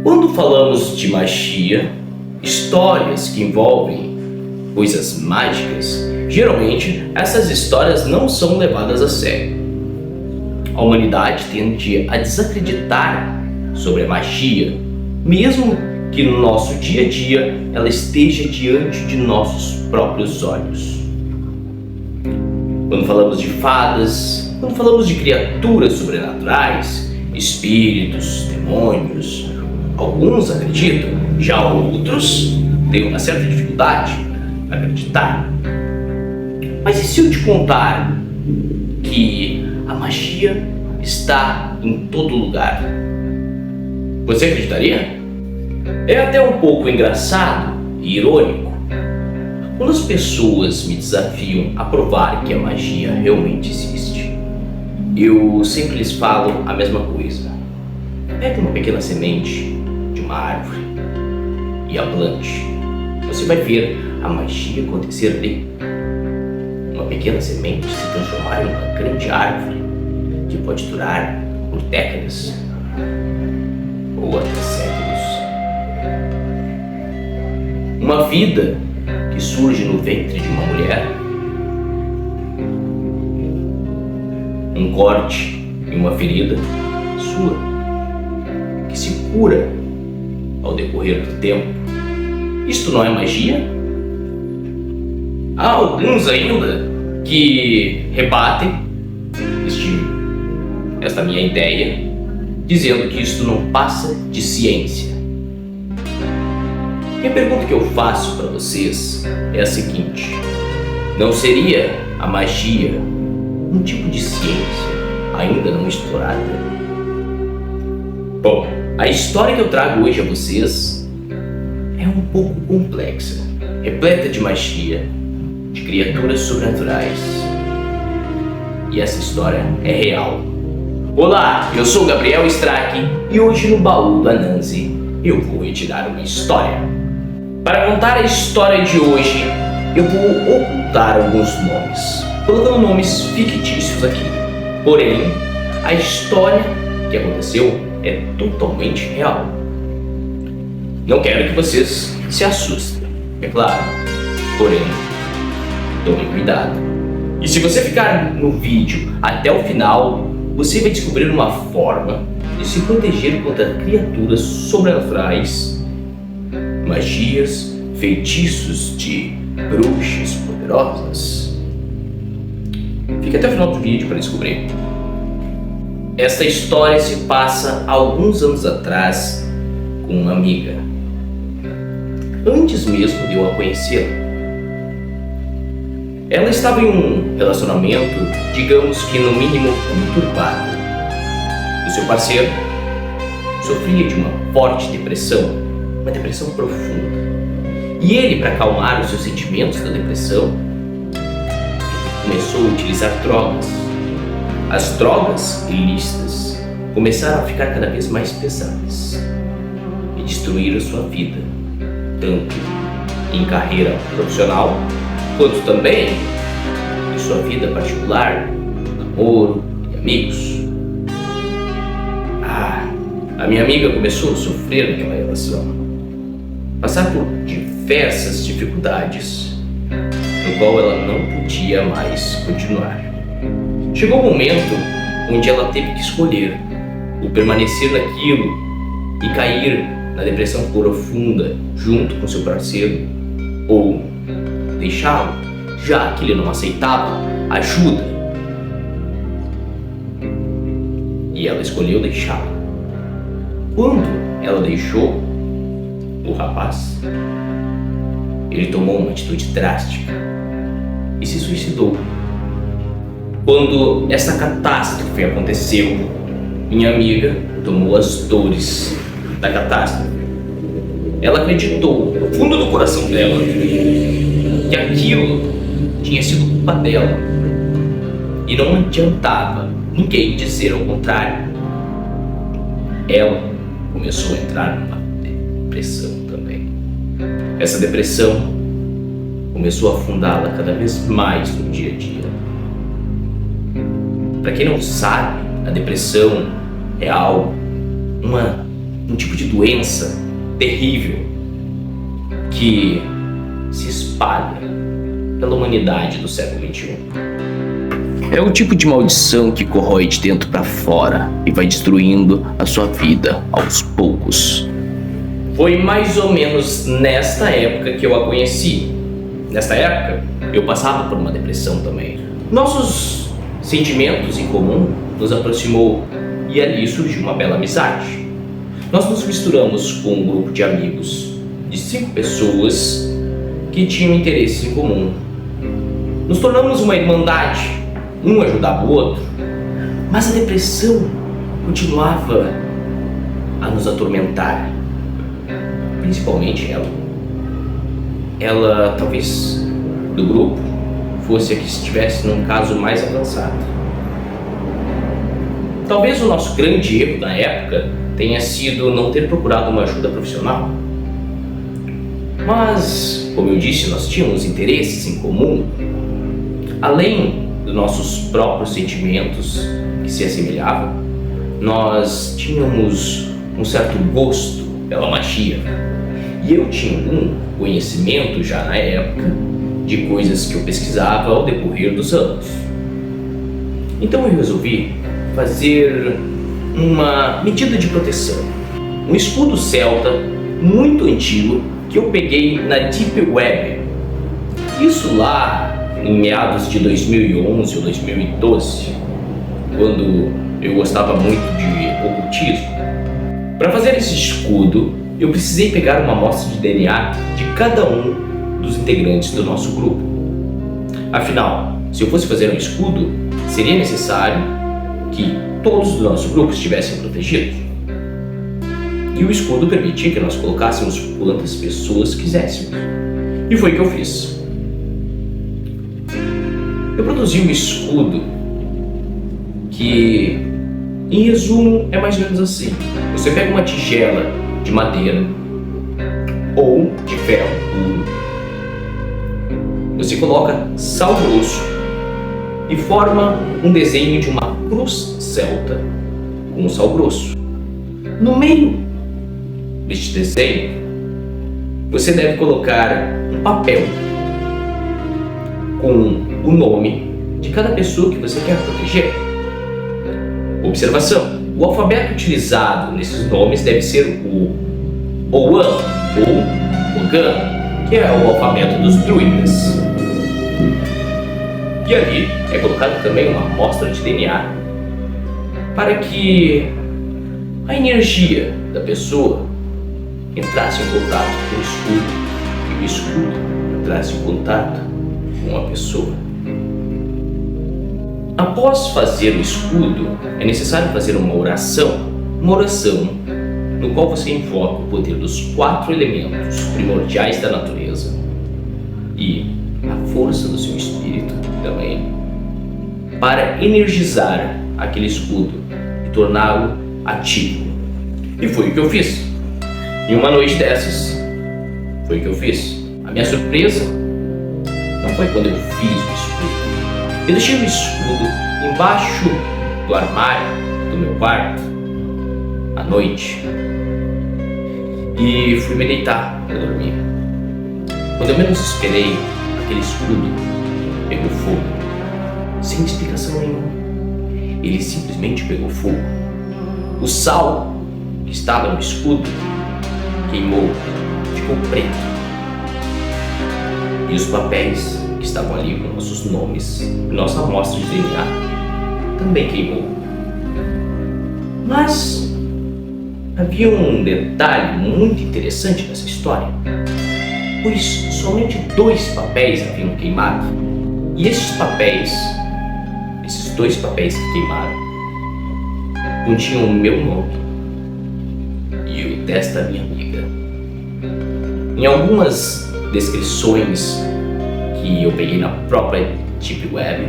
Quando falamos de magia, histórias que envolvem coisas mágicas, geralmente essas histórias não são levadas a sério. A humanidade tende a desacreditar sobre a magia, mesmo que no nosso dia a dia ela esteja diante de nossos próprios olhos. Quando falamos de fadas, quando falamos de criaturas sobrenaturais, espíritos, demônios, alguns acreditam, já outros têm uma certa dificuldade para acreditar. Mas e se eu te contar que a magia está em todo lugar? Você acreditaria? É até um pouco engraçado e irônico quando as pessoas me desafiam a provar que a magia realmente existe. Eu sempre lhes falo a mesma coisa. Pegue uma pequena semente de uma árvore e a plante. Você vai ver a magia acontecer ali. Uma pequena semente se transformar em uma grande árvore que pode durar por décadas ou até séculos. Uma vida que surge no ventre de uma mulher, um corte em uma ferida sua, que se cura ao decorrer do tempo. Isto não é magia? Há alguns ainda que rebatem esta minha ideia, dizendo que isto não passa de ciência. E a pergunta que eu faço para vocês é a seguinte: não seria a magia um tipo de ciência ainda não explorada? Bom, a história que eu trago hoje a vocês é um pouco complexa, repleta de magia, de criaturas sobrenaturais. E essa história é real. Olá, eu sou Gabriel Strack e hoje no Baú do Anansi eu vou retirar uma história. Para contar a história de hoje, eu vou ocultar alguns nomes, colocando nomes fictícios aqui. Porém, a história que aconteceu é totalmente real. Não quero que vocês se assustem, é claro. Porém, tome cuidado. E se você ficar no vídeo até o final, você vai descobrir uma forma de se proteger contra criaturas sobrenaturais, magias, feitiços de bruxas poderosas. Fique até o final do vídeo para descobrir. Esta história se passa há alguns anos atrás com uma amiga, antes mesmo de eu a conhecê-la. Ela estava em um relacionamento, digamos que no mínimo conturbado. O seu parceiro sofria de uma forte depressão, uma depressão profunda. E ele, para acalmar os seus sentimentos da depressão, começou a utilizar drogas. As drogas ilícitas começaram a ficar cada vez mais pesadas e destruíram sua vida, tanto em carreira profissional, quanto também em sua vida particular, namoro e amigos. A minha amiga começou a sofrer naquela relação, passar por diversas dificuldades, no qual ela não podia mais continuar. Chegou um momento onde ela teve que escolher o permanecer naquilo e cair na depressão profunda junto com seu parceiro, ou deixá-lo, já que ele não aceitava ajuda. E ela escolheu deixá-lo. Quando ela deixou o rapaz, ele tomou uma atitude drástica e se suicidou. Quando essa catástrofe aconteceu, minha amiga tomou as dores da catástrofe. Ela acreditou no fundo do coração dela que aquilo tinha sido culpa dela e não adiantava ninguém dizer ao contrário. Ela começou a entrar numa depressão também. Essa depressão começou a afundá-la cada vez mais no dia a dia. Para quem não sabe, a depressão é uma um tipo de doença terrível que se espalha pela humanidade do século XXI. É o tipo de maldição que corrói de dentro para fora e vai destruindo a sua vida aos poucos. Foi mais ou menos nesta época que eu a conheci. Nesta época, eu passava por uma depressão também. Nossos sentimentos em comum nos aproximou e ali surgiu uma bela amizade. Nós nos misturamos com um grupo de amigos de 5 pessoas que tinham interesses em comum. Nos tornamos uma irmandade, um ajudava o outro, mas a depressão continuava a nos atormentar, principalmente ela. Ela, talvez, do grupo, fosse a que estivesse num caso mais avançado. Talvez o nosso grande erro na época tenha sido não ter procurado uma ajuda profissional. Mas, como eu disse, nós tínhamos interesses em comum, além dos nossos próprios sentimentos que se assemelhavam, nós tínhamos um certo gosto pela magia. E eu tinha um conhecimento já na época de coisas que eu pesquisava ao decorrer dos anos. Então eu resolvi fazer uma medida de proteção, um escudo celta muito antigo que eu peguei na Deep Web. Isso lá em meados de 2011 ou 2012, quando eu gostava muito de ocultismo. Para fazer esse escudo, eu precisei pegar uma amostra de DNA de cada um dos integrantes do nosso grupo. Afinal, se eu fosse fazer um escudo, seria necessário que todos do nosso grupo estivessem protegidos. E o escudo permitia que nós colocássemos quantas pessoas quiséssemos. E foi o que eu fiz. Eu produzi um escudo que, em resumo, é mais ou menos assim. Você pega uma tigela de madeira ou de ferro puro, você coloca sal grosso e forma um desenho de uma cruz celta com sal grosso. No meio deste desenho, você deve colocar um papel com o nome de cada pessoa que você quer proteger. Observação: o alfabeto utilizado nesses nomes deve ser o Oan ou Ogan, que é o alfabeto dos druidas. E ali é colocada também uma amostra de DNA para que a energia da pessoa entrasse em contato com o escudo e o escudo entrasse em contato com a pessoa. Após fazer o escudo, é necessário fazer uma oração no qual você invoca o poder dos 4 elementos primordiais da natureza e a força do seu espírito também, para energizar aquele escudo e torná-lo ativo. E foi o que eu fiz. Em uma noite dessas, foi o que eu fiz. A minha surpresa não foi quando eu fiz o escudo. Eu deixei o escudo embaixo do armário do meu quarto à noite e fui me deitar para dormir. Quando eu menos esperei, aquele escudo pegou fogo, sem explicação nenhuma. Ele simplesmente pegou fogo. O sal que estava no escudo queimou, ficou preto. E os papéis que estavam ali com nossos nomes e nossa amostra de DNA também queimou. Mas havia um detalhe muito interessante nessa história, pois somente 2 papéis haviam queimado. E esses 2 papéis que queimaram, continham o meu nome e o desta minha amiga. Em algumas descrições que eu peguei na própria Deep Web,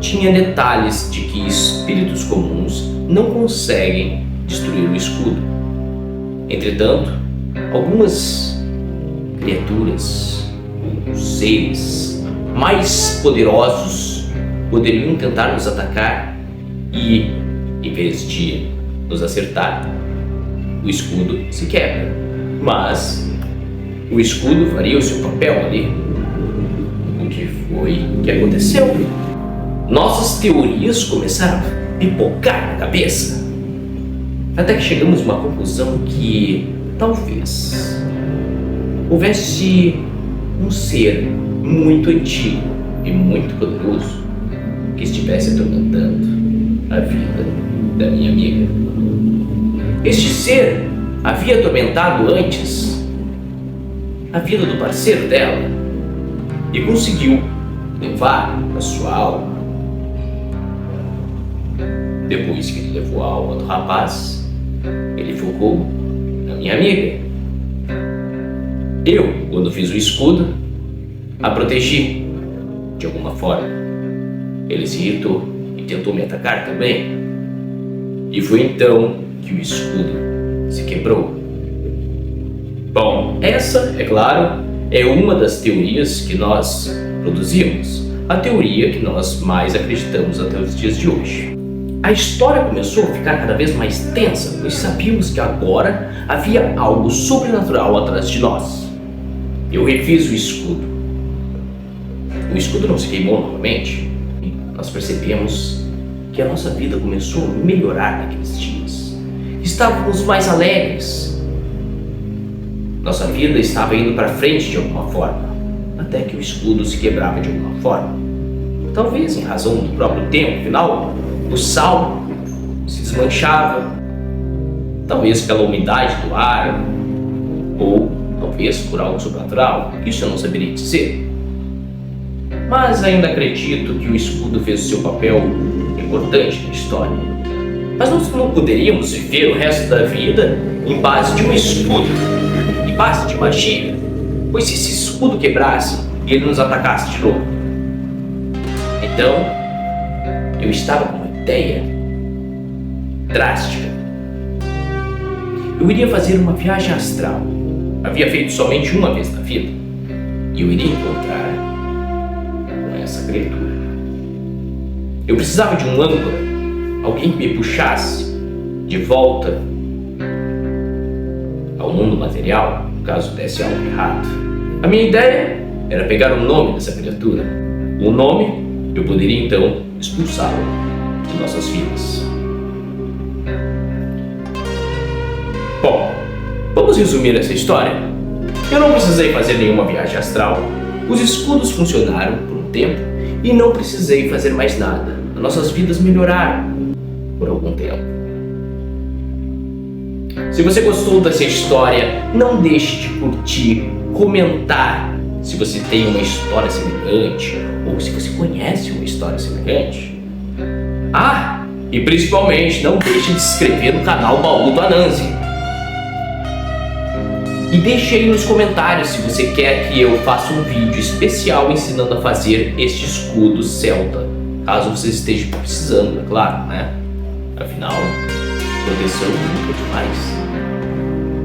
tinha detalhes de que espíritos comuns não conseguem destruir o escudo. Entretanto, algumas criaturas, seres mais poderosos poderiam tentar nos atacar e, em vez de nos acertar, o escudo se quebra. Mas o escudo faria o seu papel ali. O que foi que aconteceu? Nossas teorias começaram a pipocar na cabeça. Até que chegamos a uma conclusão que talvez houvesse um ser muito antigo e muito poderoso que estivesse atormentando a vida da minha amiga. Este ser havia atormentado antes a vida do parceiro dela e conseguiu levar a sua alma. Depois que ele levou a alma do rapaz, ele focou na minha amiga. Eu, quando fiz o escudo, a protegi de alguma forma. Ele se irritou e tentou me atacar também. E foi então que o escudo se quebrou. Bom, essa, é claro, é uma das teorias que nós produzimos. A teoria que nós mais acreditamos até os dias de hoje. A história começou a ficar cada vez mais tensa, pois sabíamos que agora havia algo sobrenatural atrás de nós. Eu refiz o escudo. O escudo não se queimou novamente. Nós percebemos que a nossa vida começou a melhorar naqueles dias. Estávamos mais alegres. Nossa vida estava indo para frente de alguma forma, até que o escudo se quebrava de alguma forma. Talvez em razão do próprio tempo, afinal, o sal se desmanchava, talvez pela umidade do ar, ou talvez por algo sobrenatural, isso eu não saberia dizer. Mas ainda acredito que o escudo fez o seu papel importante na história. Mas nós não poderíamos viver o resto da vida em base de um escudo, em base de magia, pois se esse escudo quebrasse e ele nos atacasse de novo. Então, eu estava com uma ideia drástica. Eu iria fazer uma viagem astral. Havia feito somente uma vez na vida. E eu iria encontrar com essa criatura. Eu precisava de um âncora, alguém que me puxasse de volta ao mundo material, caso desse algo errado. A minha ideia era pegar o nome dessa criatura. O nome, eu poderia então expulsá-lo de nossas vidas. Bom, vamos resumir essa história. Eu não precisei fazer nenhuma viagem astral. Os escudos funcionaram por um tempo e não precisei fazer mais nada. Nossas vidas melhoraram por algum tempo. Se você gostou dessa história, não deixe de curtir, comentar se você tem uma história semelhante ou se você conhece uma história semelhante. Ah, e principalmente não deixe de se inscrever no canal Baú do Anansi. E deixe aí nos comentários se você quer que eu faça um vídeo especial ensinando a fazer este escudo celta. Caso você esteja precisando, é claro, né? Afinal, proteção nunca é demais.